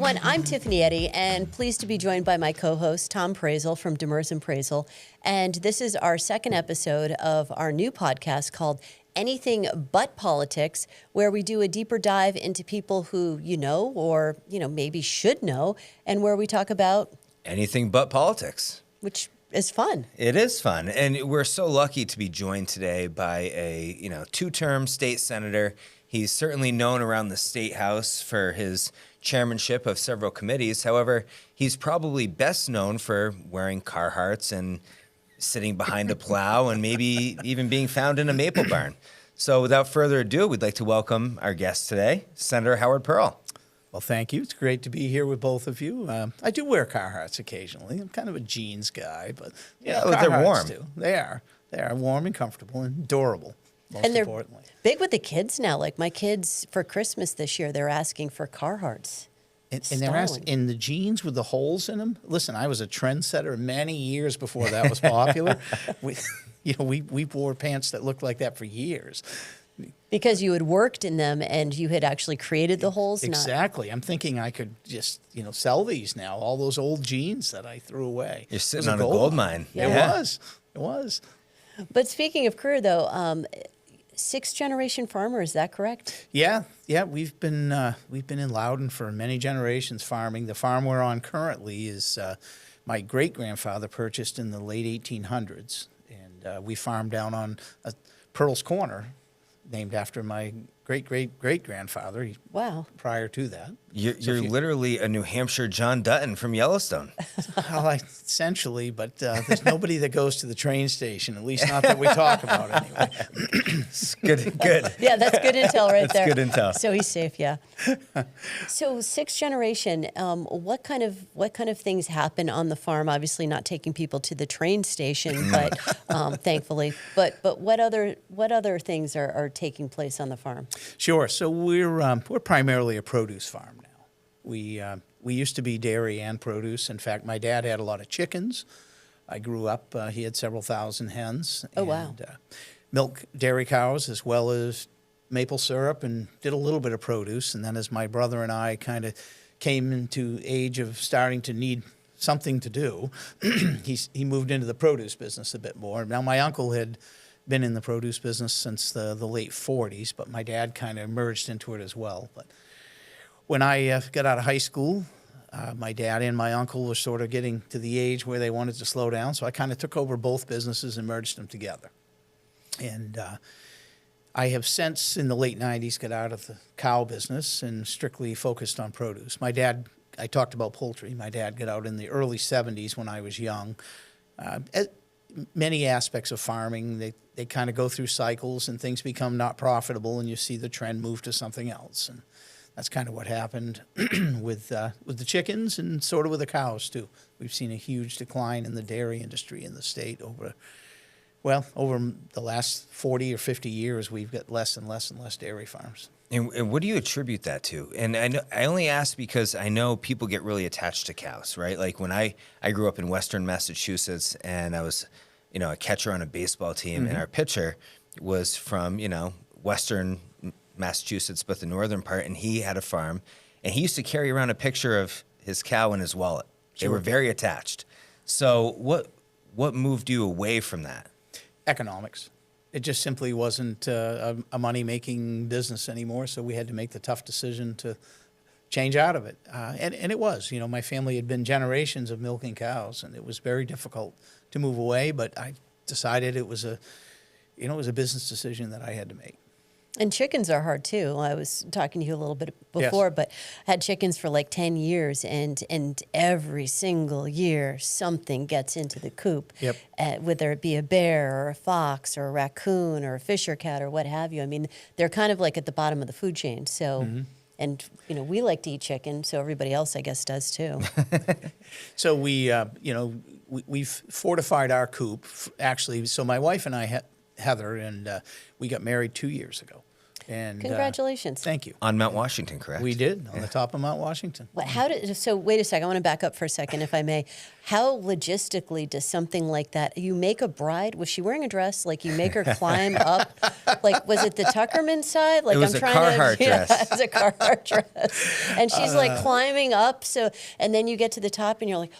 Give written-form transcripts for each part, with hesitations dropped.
everyone. I'm Tiffany Eddy, and pleased to be joined by my co-host, Tom Praisel from Demers and Praisel. And this is our second episode of our new podcast called Anything But Politics, where we do a deeper dive into people who you know or, maybe should know, and where we talk about anything but politics. Which is fun. It is fun. And we're so lucky to be joined today by a, two-term state senator. He's certainly known around the State House for his chairmanship of several committees. However, he's probably best known for wearing Carhartts and sitting behind a plow and maybe even being found in a maple barn. So without further ado, we'd like to welcome our guest today, Senator Howard Pearl. Well, thank you. It's great to be here with both of you. I do wear Carhartts occasionally. I'm kind of a jeans guy, but they're warm. Too. They are warm and comfortable and durable. Most and they're importantly. Big with the kids now. Like my kids for Christmas this year, they're asking for Carhartts. And they're asking, in the jeans with the holes in them. Listen, I was a trendsetter many years before that was popular. we wore pants that looked like that for years. Because you had worked in them and you had actually created the holes? Exactly. I'm thinking I could just, sell these now, all those old jeans that I threw away. You're sitting on a gold mine. Yeah. It was. But speaking of career, though, sixth-generation farmer, is that correct? Yeah. We've been in Loudon for many generations farming. The farm we're on currently is my great-grandfather purchased in the late 1800s. And we farmed down on Pearl's Corner, named after my great-great-great-grandfather. Wow. Prior to that. You're literally a New Hampshire John Dutton from Yellowstone. Well, essentially, but there's nobody that goes to the train station, at least not that we talk about anyway. Good. Yeah, that's good intel right there. That's good intel. So he's safe, yeah. So sixth generation, what kind of things happen on the farm? Obviously not taking people to the train station, but thankfully. But what other things are taking place on the farm? Sure. So we're primarily a produce farm now. We used to be dairy and produce. In fact, my dad had a lot of chickens. I grew up, he had several thousand hens. Oh, wow. Milk dairy cows as well as maple syrup, and did a little bit of produce. And then as my brother and I kind of came into age of starting to need something to do, he moved into the produce business a bit more. Now, my uncle had been in the produce business since the late 40s, but my dad kind of merged into it as well. But when I got out of high school, my dad and my uncle were sort of getting to the age where they wanted to slow down, so I kind of took over both businesses and merged them together. And I have since, in the late 90s, got out of the cow business and strictly focused on produce. My dad, I talked about poultry. My dad got out in the early 70s when I was young. Many aspects of farming, they kind of go through cycles and things become not profitable and you see the trend move to something else. And that's kind of what happened with the chickens and sort of with the cows, too. We've seen a huge decline in the dairy industry in the state over the last 40 or 50 years. We've got less and less and less dairy farms. And what do you attribute that to? And I only ask because I know people get really attached to cows, right? Like when I grew up in Western Massachusetts and I was, a catcher on a baseball team, and our pitcher was from, Western Massachusetts, but the northern part, and he had a farm, and he used to carry around a picture of his cow in his wallet. Sure. They were very attached. So what moved you away from that? Economics. It just simply wasn't a money-making business anymore, so we had to make the tough decision to change out of it. And it was. My family had been generations of milking cows, and it was very difficult to move away, but I decided it was a business decision that I had to make. And chickens are hard, too. I was talking to you a little bit before, yes. But I had chickens for like 10 years, and every single year something gets into the coop, yep. Whether it be a bear or a fox or a raccoon or a fisher cat or what have you. I mean, they're kind of like at the bottom of the food chain. So, and, we like to eat chicken, so everybody else, I guess, does, too. So we've fortified our coop, actually. So my wife and I Heather, and we got married 2 years ago. And Congratulations. thank you. On Mount Washington, correct? We did, on the top of Mount Washington. So wait a second. I want to back up for a second, if I may. How logistically does something like that? You make a bride. Was she wearing a dress? Like you make her climb up? Like was it the Tuckerman side? Like It was I'm a trying Carhartt to. dress. Yeah, it was a Carhartt dress, and she's like climbing up. So and then you get to the top, and you're like.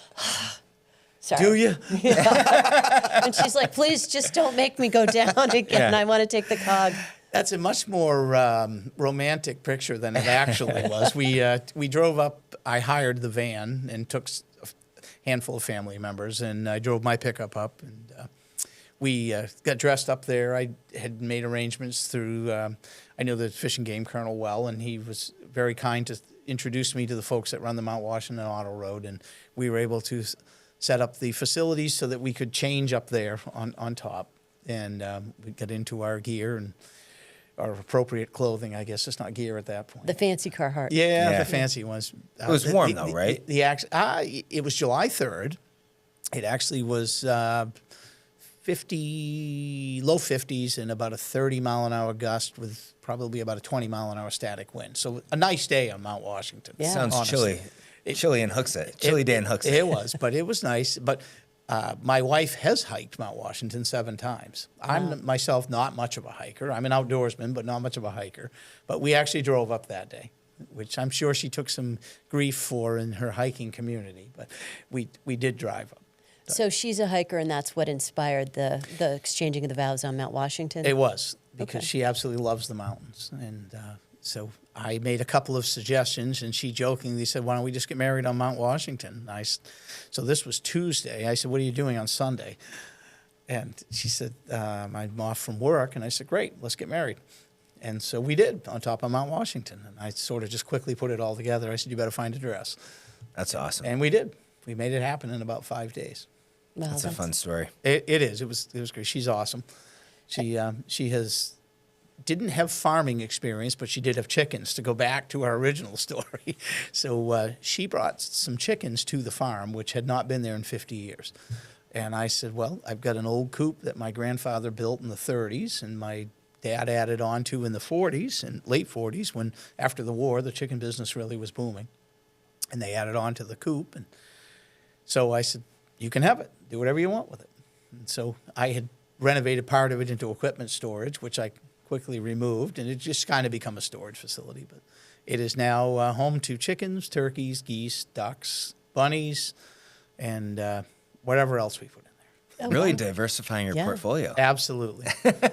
Sorry. Do you? And she's like, please just don't make me go down again. Yeah. I want to take the cog. That's a much more romantic picture than it actually was. We drove up. I hired the van and took a handful of family members, and I drove my pickup up, and we got dressed up there. I had made arrangements through. I knew the Fish and Game Colonel well, and he was very kind to introduce me to the folks that run the Mount Washington Auto Road, and we were able to set up the facilities so that we could change up there on top, and we got into our gear and our appropriate clothing. I guess it's not gear at that point. The fancy Carhartt. Yeah, the fancy ones. It was warm though, right? It was July 3rd. It actually was 50, low 50s and about a 30-mile-an-hour gust with probably about a 20-mile-an-hour static wind. So a nice day on Mount Washington. Yeah. Sounds honestly. chilly in Hooksett. Chilly day in Hooksett. It was, but it was nice. But my wife has hiked Mount Washington 7 times. I'm myself not much of a hiker. I'm an outdoorsman, but not much of a hiker. But we actually drove up that day, which I'm sure she took some grief for in her hiking community. But we did drive up. So she's a hiker, and that's what inspired the exchanging of the vows on Mount Washington? It was, because Okay. she absolutely loves the mountains. And so I made a couple of suggestions, and she jokingly said, why don't we just get married on Mount Washington? So this was Tuesday. I said, what are you doing on Sunday? And she said, I'm off from work. And I said, great, let's get married. And so we did on top of Mount Washington. And I sort of just quickly put it all together. I said, you better find a dress. That's awesome. And we did. We made it happen in about 5 days. Well, That's a fun story. It is. It was great. She's awesome. She didn't have farming experience, but she did have chickens, to go back to our original story. So she brought some chickens to the farm, which had not been there in 50 years. And I said, well, I've got an old coop that my grandfather built in the 30s, and my dad added on to in the 40s and late 40s, when after the war, the chicken business really was booming. And they added on to the coop. And so I said, you can have it. Do whatever you want with it. And so I had renovated part of it into equipment storage, which I quickly removed, and it just kind of become a storage facility. But it is now home to chickens, turkeys, geese, ducks, bunnies, and whatever else we put in there. Oh, Really wow. diversifying your Yeah. portfolio. Absolutely.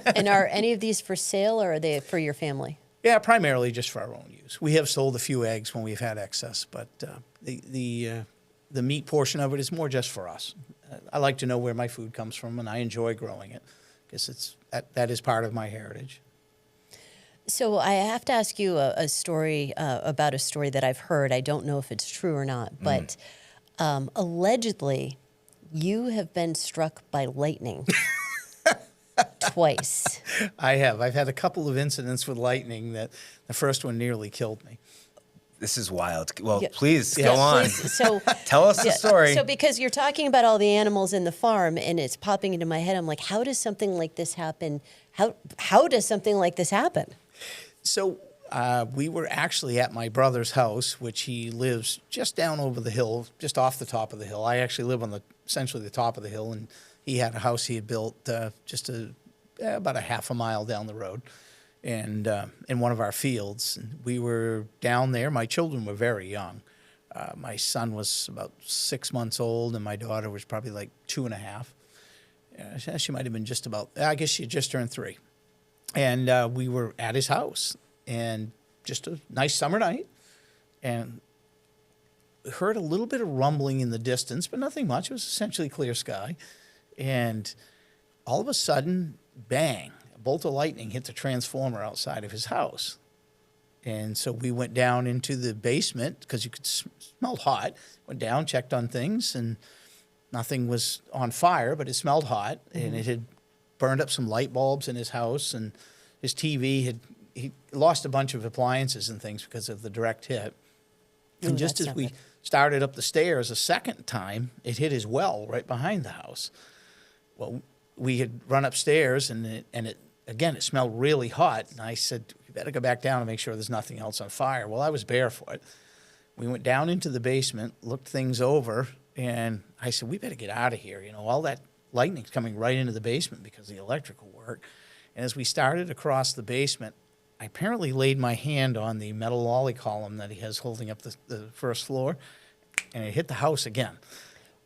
And are any of these for sale, or are they for your family? Yeah, primarily just for our own use. We have sold a few eggs when we've had excess, but the meat portion of it is more just for us. I like to know where my food comes from, and I enjoy growing it because that is part of my heritage. So I have to ask you a story about a story that I've heard. I don't know if it's true or not, but allegedly you have been struck by lightning twice. I have. I've had a couple of incidents with lightning that the first one nearly killed me. This is wild. Well, Yeah. please Yes. go on. Please, so Tell us the yeah, story. So because you're talking about all the animals in the farm, and it's popping into my head, I'm like, how does something like this happen? How does something like this happen? So we were actually at my brother's house, which he lives just down over the hill, just off the top of the hill. I actually live on essentially the top of the hill, and he had a house he had built just about a half a mile down the road, and in one of our fields. And we were down there. My children were very young. My son was about 6 months old, and my daughter was probably like 2.5. She might have been just about, I guess she had just turned 3. And we were at his house, and just a nice summer night, and heard a little bit of rumbling in the distance, but nothing much. It was essentially clear sky. And all of a sudden, bang, a bolt of lightning hit the transformer outside of his house. And so we went down into the basement because you could smell hot. Went down, checked on things, and nothing was on fire, but it smelled hot, and it had burned up some light bulbs in his house, and his TV he lost a bunch of appliances and things because of the direct hit. And Ooh, just that's as not we good. started up the stairs a second time, it hit his well right behind the house. Well, we had run upstairs, and it smelled really hot. And I said, you better go back down and make sure there's nothing else on fire. Well, I was barefoot. We went down into the basement, looked things over, and I said, we better get out of here. You know, all that lightning's coming right into the basement because of the electrical work. And as we started across the basement, I apparently laid my hand on the metal lolly column that he has holding up the first floor, and it hit the house again.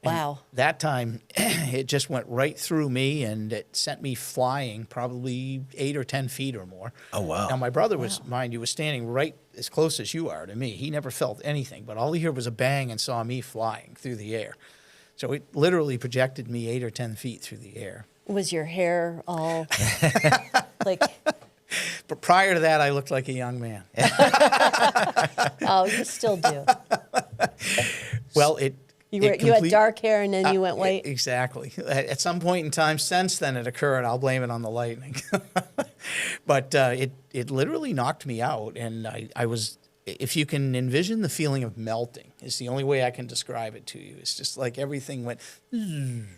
Wow. And that time, it just went right through me, and it sent me flying probably 8 or 10 feet or more. Oh, wow. Now, my brother was, mind you, was standing right as close as you are to me. He never felt anything, but all he heard was a bang and saw me flying through the air. So it literally projected me 8 or 10 feet through the air. Was your hair all like... But prior to that, I looked like a young man. Oh, you still do. Well, You had dark hair and then you went white? Exactly. At some point in time since then it occurred, I'll blame it on the lightning. But it literally knocked me out, and I was, if you can envision the feeling of melting, it's the only way I can describe it to you. It's just like everything went, and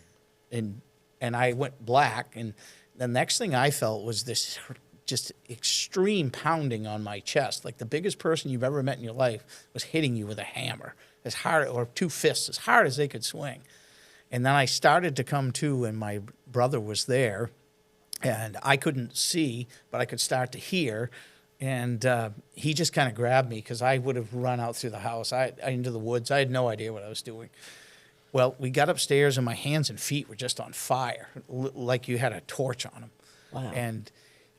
I went black, and the next thing I felt was this just extreme pounding on my chest, like the biggest person you've ever met in your life was hitting you with a hammer, as hard, or 2 fists, as hard as they could swing. And then I started to come to, and my brother was there, and I couldn't see, but I could start to hear. And he just kind of grabbed me because I would have run out through the house, into the woods. I had no idea what I was doing. Well, we got upstairs, and my hands and feet were just on fire, like you had a torch on them. Wow. And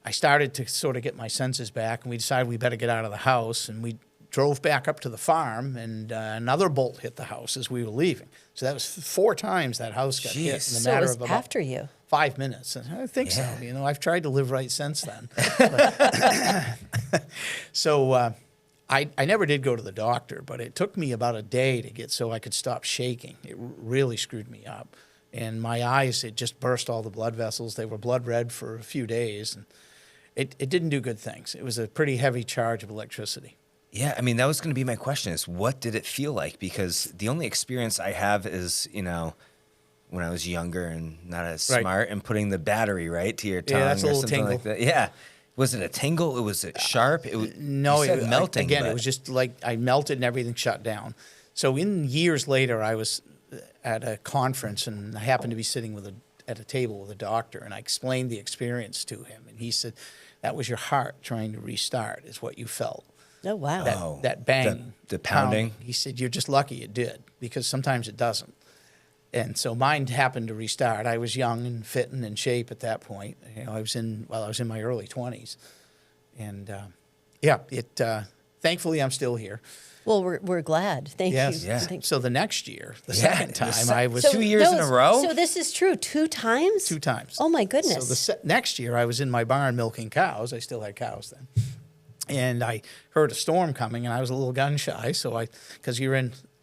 I started to sort of get my senses back, and we decided we better get out of the house, and we drove back up to the farm, and another bolt hit the house as we were leaving. So that was 4 times that house got hit in the So it matter was of about after you. 5 minutes. And I think so. You know, I've tried to live right since then. So I never did go to the doctor, but it took me about a day to get so I could stop shaking. It really screwed me up. And my eyes, it just burst all the blood vessels. They were blood red for a few days, and it didn't do good things. It was a pretty heavy charge of electricity. Yeah, I mean, that was going to be my question is what did it feel like? Because the only experience I have is, you know, when I was younger and not as smart and putting the battery, right, to your tongue that's a or little something tingle. like that. Yeah. Was it a tingle? Was it sharp? No, you said melting. Again, but... it was just like I melted and everything shut down. So years later, I was at a conference, and I happened to be sitting at a table with a doctor, and I explained the experience to him. And he said, that was your heart trying to restart is what you felt. Oh, wow. That bang. The pounding? He said, you're just lucky it did, because sometimes it doesn't. And so mine happened to restart. I was young and fit and in shape at that point. You know, I was in my early 20s. And thankfully I'm still here. Well, we're glad. Thank you. Yeah. So the next year, the second time, I was 2 years in a row? So this is true. 2 times? 2 times. Oh, my goodness. So the next year, I was in my barn milking cows. I still had cows then. And I heard a storm coming, and I was a little gun shy. So because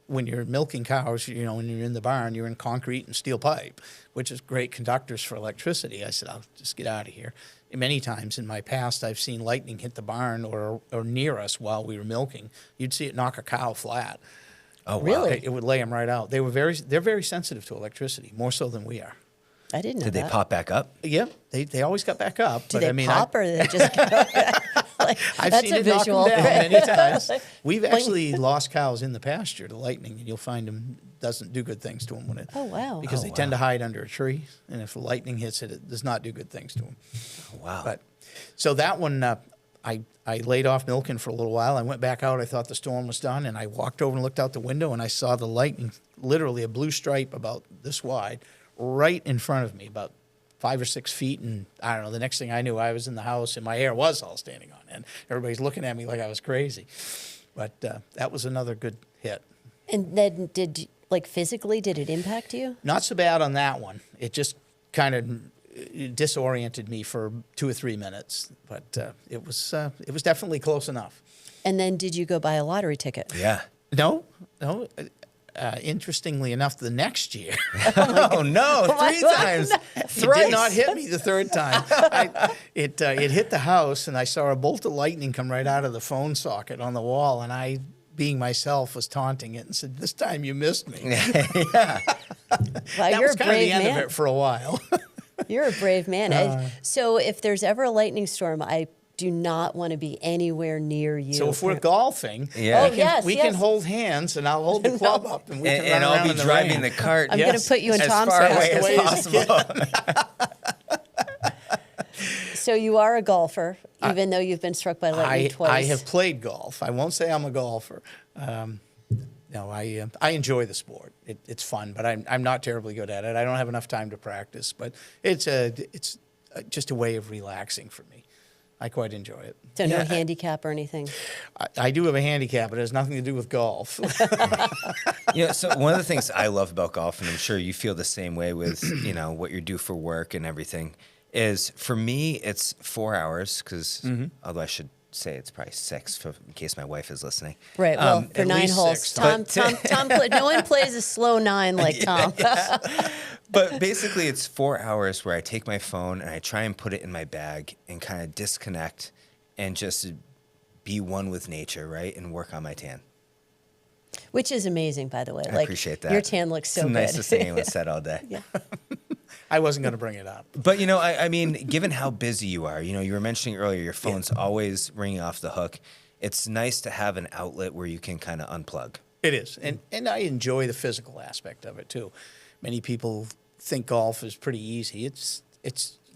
when you're milking cows, you know, when you're in the barn, you're in concrete and steel pipe, which is great conductors for electricity. I said, I'll just get out of here. And many times in my past, I've seen lightning hit the barn or near us while we were milking. You'd see it knock a cow flat. Oh, wow. Really? It would lay them right out. They're very sensitive to electricity, more so than we are. I didn't know Did they that. pop back up? Yeah, they always got back up. Do they pop or do they just I've that's seen a it knock visual. them down many times. We've actually lost cows in the pasture to lightning, and you'll find them doesn't do good things to them when it. Oh, wow. Because they tend to hide under a tree, and if the lightning hits it, it does not do good things to them. Oh, wow. But so that one, I laid off milking for a little while. I went back out. I thought the storm was done, and I walked over and looked out the window, and I saw the lightning, literally a blue stripe about this wide, right in front of me, about 5 or 6 feet, and I don't know, the next thing I knew, I was in the house, and my hair was all standing on end. Everybody's looking at me like I was crazy. But that was another good hit. And then physically, did it impact you? Not so bad on that one. It just kind of disoriented me for 2 or 3 minutes, but it was definitely close enough. And then did you go buy a lottery ticket? Yeah. No. Interestingly enough, the next year, Oh, no, 3 times. it did not hit me the third time. It hit the house, and I saw a bolt of lightning come right out of the phone socket on the wall, and I, being myself, was taunting it and said, "This time you missed me." Yeah. Wow, That you're was a kind of the brave end man. of it for a while. You're a brave man. So if there's ever a lightning storm, I do not want to be anywhere near you. So if we're golfing, Yeah. we can hold hands, and I'll hold the club up, and we can run And around I'll be in the driving rain. the cart. I'm going to put you in as Tom's far house. away As as away as you possible. So you are a golfer, even though you've been struck by lightning twice. I have played golf. I won't say I'm a golfer. No, I enjoy the sport. It's fun, but I'm not terribly good at it. I don't have enough time to practice, but it's just a way of relaxing for me. I quite enjoy it. So no handicap or anything. I do have a handicap, but it has nothing to do with golf. So one of the things I love about golf, and I'm sure you feel the same way with, what you do for work and everything, is for me, it's 4 hours, because although I should say it's probably 6 in case my wife is listening. Right. Well, for at 9 least holes, 6, Tom no one plays a slow 9 like Tom. But basically, it's 4 hours where I take my phone and I try and put it in my bag and kind of disconnect and just be one with nature, right? And work on my tan. Which is amazing, by the way. I appreciate that. Your tan looks so it's good. It's the nicest thing anyone said all day. Yeah. I wasn't going to bring it up. But, I mean, given how busy you are, you were mentioning earlier, your phone's always ringing off the hook. It's nice to have an outlet where you can kind of unplug. It is. And I enjoy the physical aspect of it, too. Many people think golf is pretty easy. It's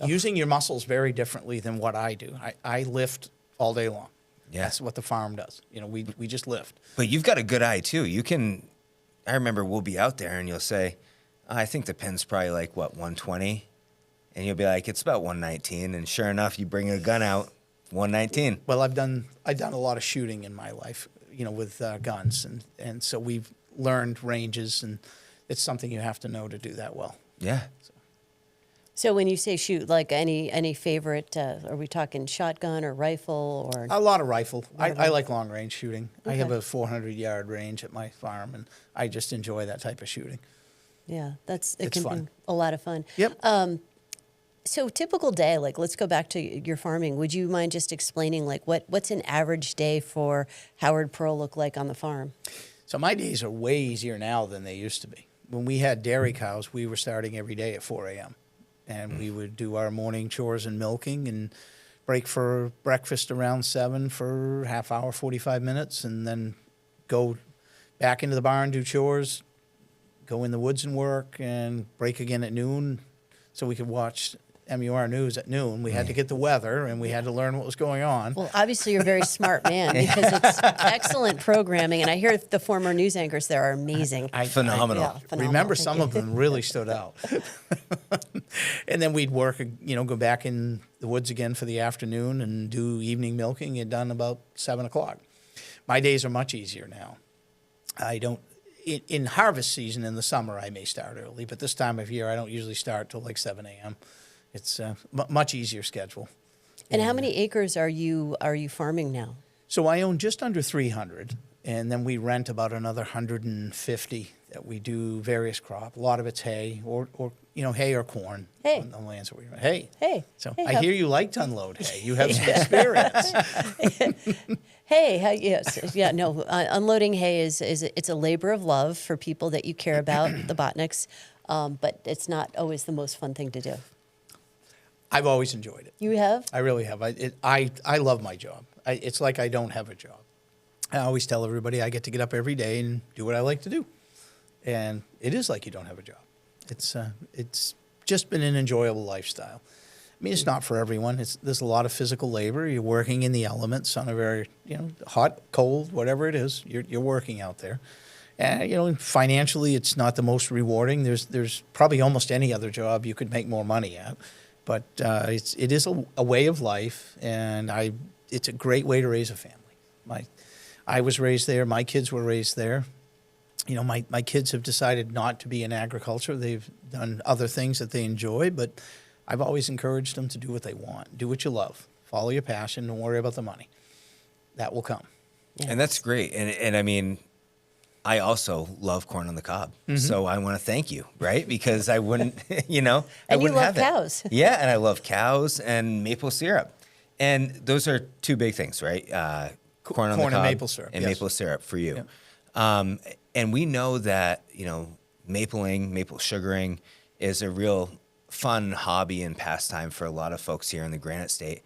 using your muscles very differently than what I do. I lift all day long. Yeah. That's what the farm does. We just lift. But you've got a good eye, too. I remember we'll be out there and you'll say, I think the pin's probably like, 120? And you'll be like, it's about 119. And sure enough, you bring a gun out, 119. Well, I've done a lot of shooting in my life, with guns. And so we've learned ranges, and it's something you have to know to do that well. Yeah. So when you say shoot, like any favorite, are we talking shotgun or rifle or? A lot of rifle. I like long range shooting. Okay. I have a 400-yard range at my farm, and I just enjoy that type of shooting. Yeah, it It's can fun. be a lot of fun. Yep. So typical day, let's go back to your farming. Would you mind just explaining what's an average day for Howard Pearl look like on the farm? So my days are way easier now than they used to be. When we had dairy cows, we were starting every day at 4 a.m. And we would do our morning chores and milking and break for breakfast around 7 for half hour, 45 minutes, and then go back into the barn, do chores, go in the woods and work, and break again at noon so we could watch MUR News at noon. We had to get the weather, and we had to learn what was going on. Well, obviously you're a very smart man because it's excellent programming, and I hear the former news anchors there are amazing. Phenomenal. Yeah, phenomenal. Remember, Thank some you. of them really stood out. And then we'd work, go back in the woods again for the afternoon and do evening milking and done about 7 o'clock. My days are much easier now. I don't, in harvest season in the summer, I may start early, but this time of year, I don't usually start till like 7 a.m. It's a much easier schedule. And how many acres are you farming now? So I own just under 300, and then we rent about another 150 that we do various crops. A lot of it's hay or hay or corn. Hay. On the lands that we rent. Hay. Hey. So hey, I hear you like to unload hay. You have some experience. Yes, yeah, no. Unloading hay it's a labor of love for people that you care about, the botniks, but it's not always the most fun thing to do. I've always enjoyed it. You have? I really have. I love my job. It's like I don't have a job. I always tell everybody I get to get up every day and do what I like to do. And it is like you don't have a job. It's just been an enjoyable lifestyle. I mean, it's not for everyone. There's a lot of physical labor. You're working in the elements on a very, hot, cold, whatever it is. You're working out there. And, financially, it's not the most rewarding. There's probably almost any other job you could make more money at. But it is a way of life, and it's a great way to raise a family. I was raised there. My kids were raised there. My kids have decided not to be in agriculture. They've done other things that they enjoy, but I've always encouraged them to do what they want. Do what you love. Follow your passion. Don't worry about the money. That will come. Yeah. And that's great. And I mean, I also love corn on the cob. So I want to thank you, right? Because I wouldn't, I And you wouldn't love have that. cows. Yeah, and I love cows and maple syrup. And those are two big things, right? Corn on the Corn cob and maple syrup, and yes. maple syrup for you. Yeah. And we know that, mapling, maple sugaring is a real fun hobby and pastime for a lot of folks here in the Granite State.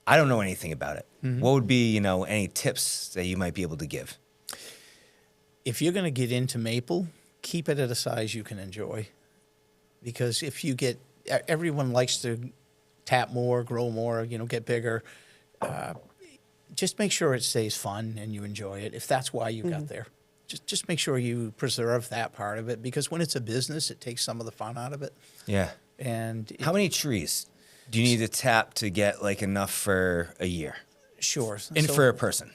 I don't know anything about it. What would be, any tips that you might be able to give? If you're going to get into maple, keep it at a size you can enjoy. Because if you get, everyone likes to tap more, grow more, get bigger. Just make sure it stays fun and you enjoy it. If that's why you got there, just make sure you preserve that part of it. Because when it's a business, it takes some of the fun out of it. Yeah. And how many trees do you need to tap to get like enough for a year? Sure. And for a person?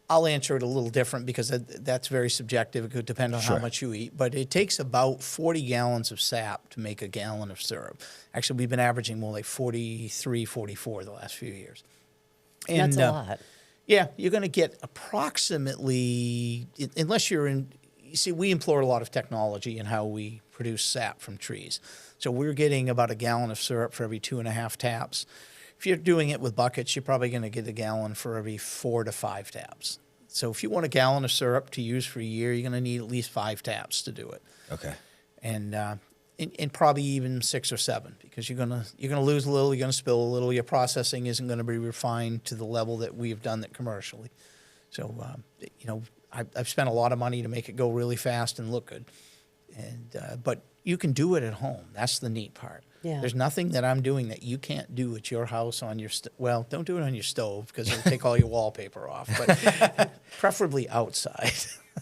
I'll answer it a little different because that's very subjective. It could depend on how much you eat. But it takes about 40 gallons of sap to make a gallon of syrup. Actually, we've been averaging more like 43, 44 the last few years. And, that's a lot. Yeah, you're going to get approximately, unless you're in, you see, we employ a lot of technology in how we produce sap from trees. So we're getting about a gallon of syrup for every 2.5 taps. If you're doing it with buckets, you're probably going to get a gallon for every 4 to 5 taps. So if you want a gallon of syrup to use for a year, you're going to need at least 5 taps to do it. Okay. And probably even 6 or 7 because you're gonna lose a little, you're gonna spill a little. Your processing isn't going to be refined to the level that we've done it commercially. So I've spent a lot of money to make it go really fast and look good. And but you can do it at home. That's the neat part. Yeah. There's nothing that I'm doing that you can't do at your house on your well, don't do it on your stove because it'll take all your wallpaper off. But preferably outside.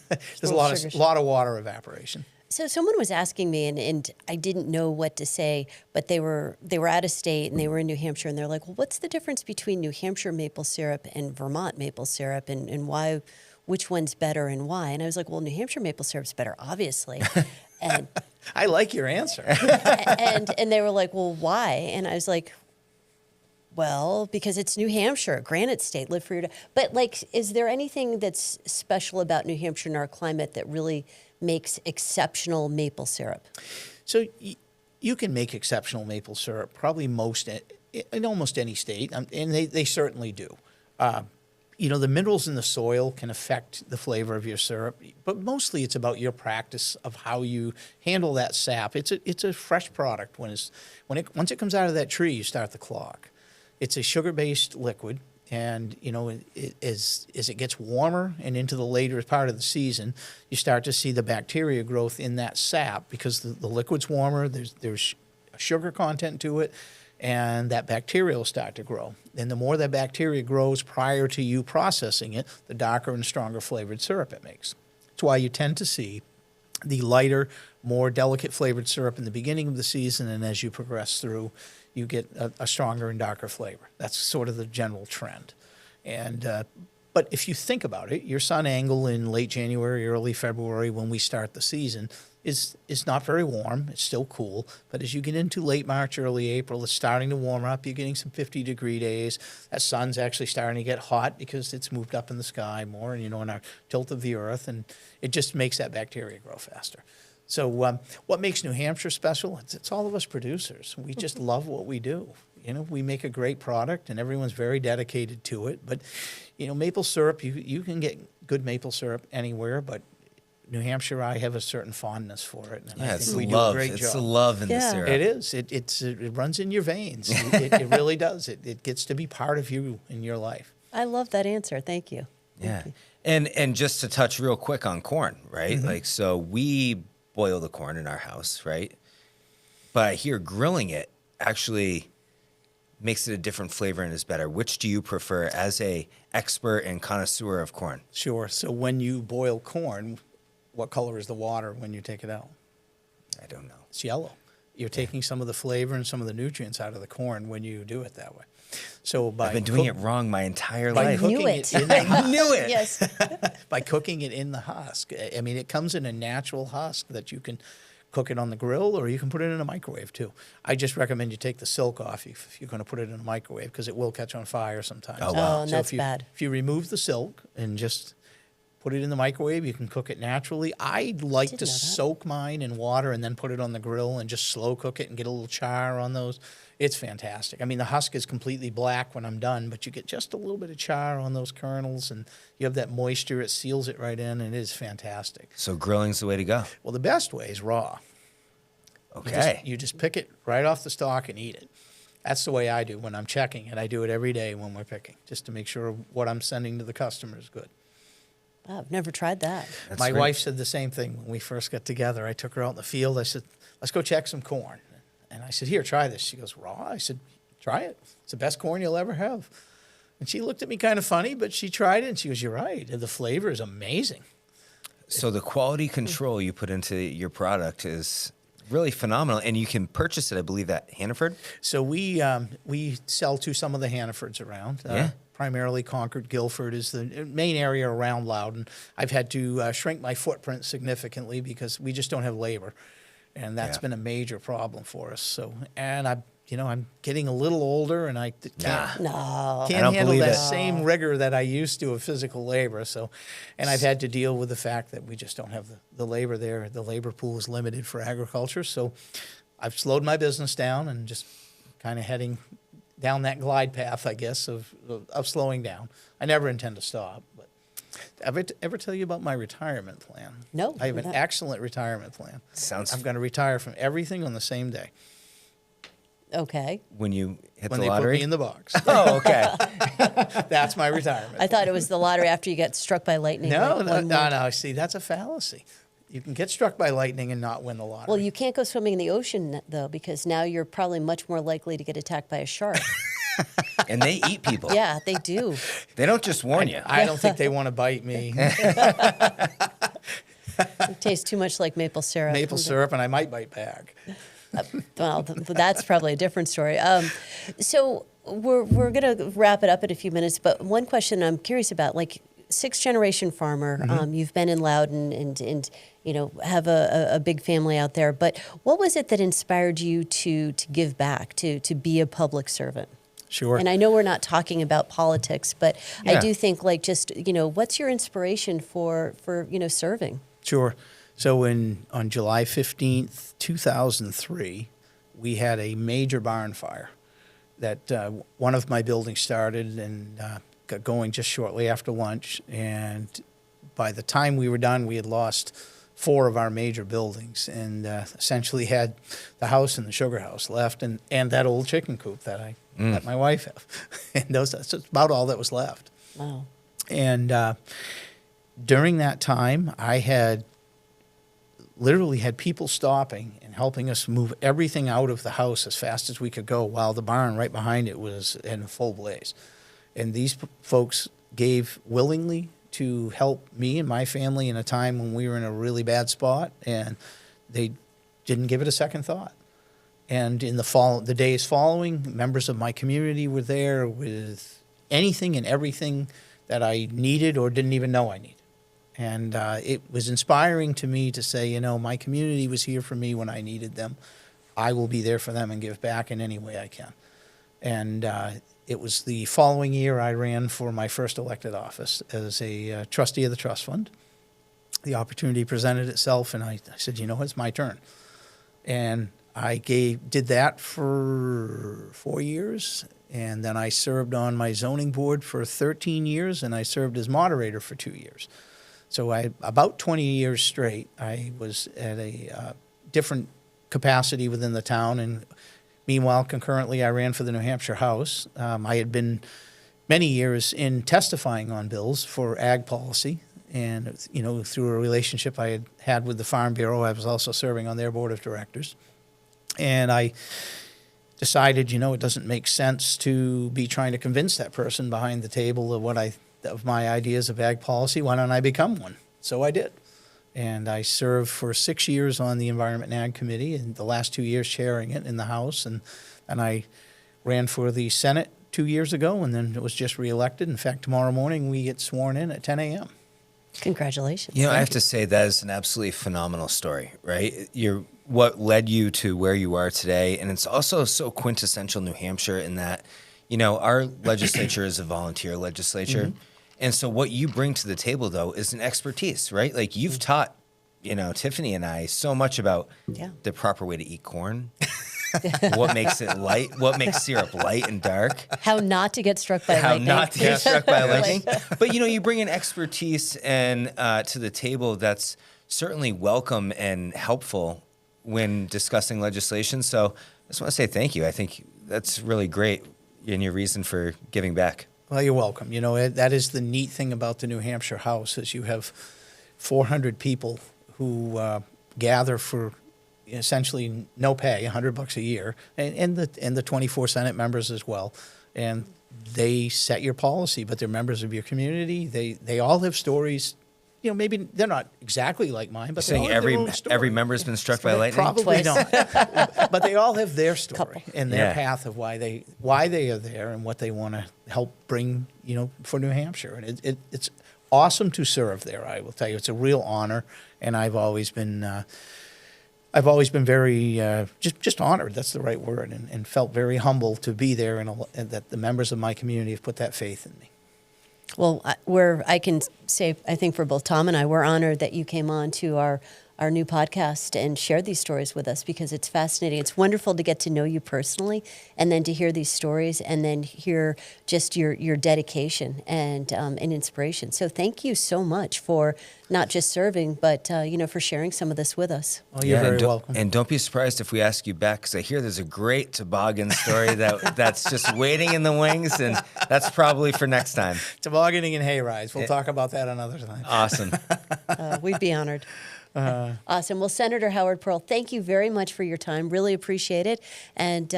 There's a lot of water evaporation. So someone was asking me, and I didn't know what to say, but they were out of state and they were in New Hampshire, and they're like, well, what's the difference between New Hampshire maple syrup and Vermont maple syrup, and why, which one's better and why? And I was like, well, New Hampshire maple syrup's better, obviously. And I like your answer. and they were like, well, why? And I was like, well, because it's New Hampshire, Granite State, live for your day. But like, is there anything that's special about New Hampshire and our climate that really makes exceptional maple syrup? So you can make exceptional maple syrup probably in almost any state, and they certainly do. The minerals in the soil can affect the flavor of your syrup, but mostly it's about your practice of how you handle that sap. It's a fresh product once it comes out of that tree, you start the clock. It's a sugar-based liquid. And, as it gets warmer and into the later part of the season, you start to see the bacteria growth in that sap because the liquid's warmer, there's a sugar content to it, and that bacteria will start to grow. And the more that bacteria grows prior to you processing it, the darker and stronger flavored syrup it makes. That's why you tend to see the lighter, more delicate flavored syrup in the beginning of the season, and as you progress through, you get a stronger and darker flavor. That's sort of the general trend. And but if you think about it, your sun angle in late January, early February, when we start the season, is not very warm. It's still cool. But as you get into late March, early April, it's starting to warm up. You're getting some 50-degree days. That sun's actually starting to get hot because it's moved up in the sky more, and in our tilt of the earth, and it just makes that bacteria grow faster. So what makes New Hampshire special? It's all of us producers. We just love what we do. We make a great product, and everyone's very dedicated to it. But, maple syrup, you can get good maple syrup anywhere, but New Hampshire, I have a certain fondness for it. And I think we do a great job. It's the love in the syrup. It is. It runs in your veins. It really does. It gets to be part of you in your life. I love that answer. Thank you. Yeah. And just to touch real quick on corn, right? Mm-hmm. Like, so we boil the corn in our house, right? But I hear grilling it actually makes it a different flavor and is better. Which do you prefer as a expert and connoisseur of corn? Sure. So when you boil corn, what color is the water when you take it out? I don't know. It's yellow. You're taking some of the flavor and some of the nutrients out of the corn when you do it that way. So I've been doing it wrong my entire by life. cooking it in the I knew it. Yes. by cooking it in the husk. I mean, it comes in a natural husk that you can cook it on the grill, or you can put it in a microwave too. I just recommend you take the silk off if you're going to put it in a microwave, because it will catch on fire sometimes. Oh, wow. Oh, and that's bad. If you remove the silk and just put it in the microwave, you can cook it naturally. I like to soak mine in water and then put it on the grill and just slow cook it and get a little char on those. It's fantastic. I mean, the husk is completely black when I'm done, but you get just a little bit of char on those kernels, and you have that moisture. It seals it right in, and it is fantastic. So grilling's the way to go. Well, the best way is raw. Okay. You just pick it right off the stalk and eat it. That's the way I do when I'm checking it. I do it every day when we're picking, just to make sure what I'm sending to the customer is good. Wow, I've never tried that. That's My great. wife said the same thing when we first got together. I took her out in the field. I said, let's go check some corn. And I said, here, try this. She goes, raw? I said, try it. It's the best corn you'll ever have. And she looked at me kind of funny, but she tried it, and she goes, you're right. The flavor is amazing. So the quality control you put into your product is really phenomenal, and you can purchase it, I believe, at Hannaford. So we sell to some of the Hannafords around. Yeah. Primarily Concord, Guilford is the main area around Loudon. I've had to shrink my footprint significantly because we just don't have labor, and that's Yeah. been a major problem for us. So, and I'm getting a little older, and I can't, No. I can't don't handle believe that it. same rigor that I used to of physical labor. So, and I've had to deal with the fact that we just don't have the labor there. The labor pool is limited for agriculture. So I've slowed my business down and just kind of heading down that glide path, I guess, of slowing down. I never intend to stop. But ever tell you about my retirement plan? No, I have an not. excellent retirement plan. Sounds I'm going to retire from everything on the same day Okay. when you hit when the they lottery. put me in the box. Oh, okay. That's my retirement. I thought it was the lottery after you get struck by lightning. No, like no, one no, more- no. See, that's a fallacy. You can get struck by lightning and not win the lottery. Well, you can't go swimming in the ocean, though, because now you're probably much more likely to get attacked by a shark. And they eat people. Yeah, they do. They don't just warn you. I don't think they want to bite me. It tastes too much like maple syrup. Maple syrup, and I might bite back. Well, that's probably a different story. So we're going to wrap it up in a few minutes, but one question I'm curious about, like sixth-generation farmer, you've been in Loudon and you know have a big family out there. But what was it that inspired you to give back, to be a public servant? Sure. And I know we're not talking about politics, but I Yeah. do think like just what's your inspiration for serving? Sure. So on July 15th, 2003, we had a major barn fire that one of my buildings started and got going just shortly after lunch. And by the time we were done, we had lost 4 of our major buildings and essentially had the house and the sugar house left and that old chicken coop that that my wife have. And that's about all that was left. Wow. And during that time, I had literally had people stopping and helping us move everything out of the house as fast as we could go while the barn right behind it was in full blaze. And these folks gave willingly to help me and my family in a time when we were in a really bad spot, and they didn't give it a second thought. And in the days following, members of my community were there with anything and everything that I needed or didn't even know I needed. And it was inspiring to me to say, my community was here for me when I needed them. I will be there for them and give back in any way I can. And it was the following year I ran for my first elected office as a trustee of the trust fund. The opportunity presented itself, and I said, it's my turn. And I did that for 4 years, and then I served on my zoning board for 13 years, and I served as moderator for 2 years. So about 20 years straight, I was at a different capacity within the town, and meanwhile, concurrently, I ran for the New Hampshire House. I had been many years in testifying on bills for ag policy, and through a relationship I had with the Farm Bureau, I was also serving on their board of directors. And I decided, it doesn't make sense to be trying to convince that person behind the table of my ideas of ag policy. Why don't I become one? So I did. And I served for 6 years on the Environment and Ag Committee, and the last 2 years chairing it in the House. And I ran for the Senate 2 years ago, and then it was just reelected. In fact, tomorrow morning we get sworn in at 10 a.m. Congratulations. I have to say that is an absolutely phenomenal story, right? What led you to where you are today, and it's also so quintessential New Hampshire in that, our legislature is a volunteer legislature, and so what you bring to the table though is an expertise, right? Like you've taught, Tiffany and I so much about the proper way to eat corn, what makes it light, what makes syrup light and dark. How not to get struck by lightning. How not to get struck by lightning. But, you bring an expertise and to the table that's certainly welcome and helpful when discussing legislation. So I just want to say thank you. I think that's really great and your reason for giving back. Well, you're welcome. You know, that is the neat thing about the New Hampshire House is you have 400 people who gather for essentially no pay, $100 a year, and the 24 Senate members as well. And they set your policy, but they're members of your community. They all have stories. You know, maybe they're not exactly like mine, but they all have their own story. every member's been struck by lightning? Probably not. But they all have their story Couple. and their path of why they are there and what they want to help bring, you know, for New Hampshire. And it's awesome to serve there. I will tell you, it's a real honor, and I've always been very just honored. That's the right word, and felt very humble to be there, and that the members of my community have put that faith in me. Well, I can say, I think for both Tom and I, we're honored that you came on to our new podcast and shared these stories with us because it's fascinating. It's wonderful to get to know you personally and then to hear these stories and then hear just your dedication and inspiration. So thank you so much for not just serving, but, for sharing some of this with us. Well, you're very welcome. And don't be surprised if we ask you back, because I hear there's a great toboggan story that's just waiting in the wings, and that's probably for next time. Tobogganing and hay rides. We'll talk about that another time. Awesome. We'd be honored. Awesome. Well, Senator Howard Pearl, thank you very much for your time. Really appreciate it. And,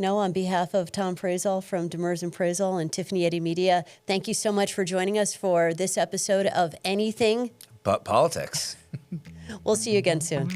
on behalf of Tom Praisel from Demers and Praisel and Tiffany Eddy Media, thank you so much for joining us for this episode of Anything But Politics. We'll see you again soon.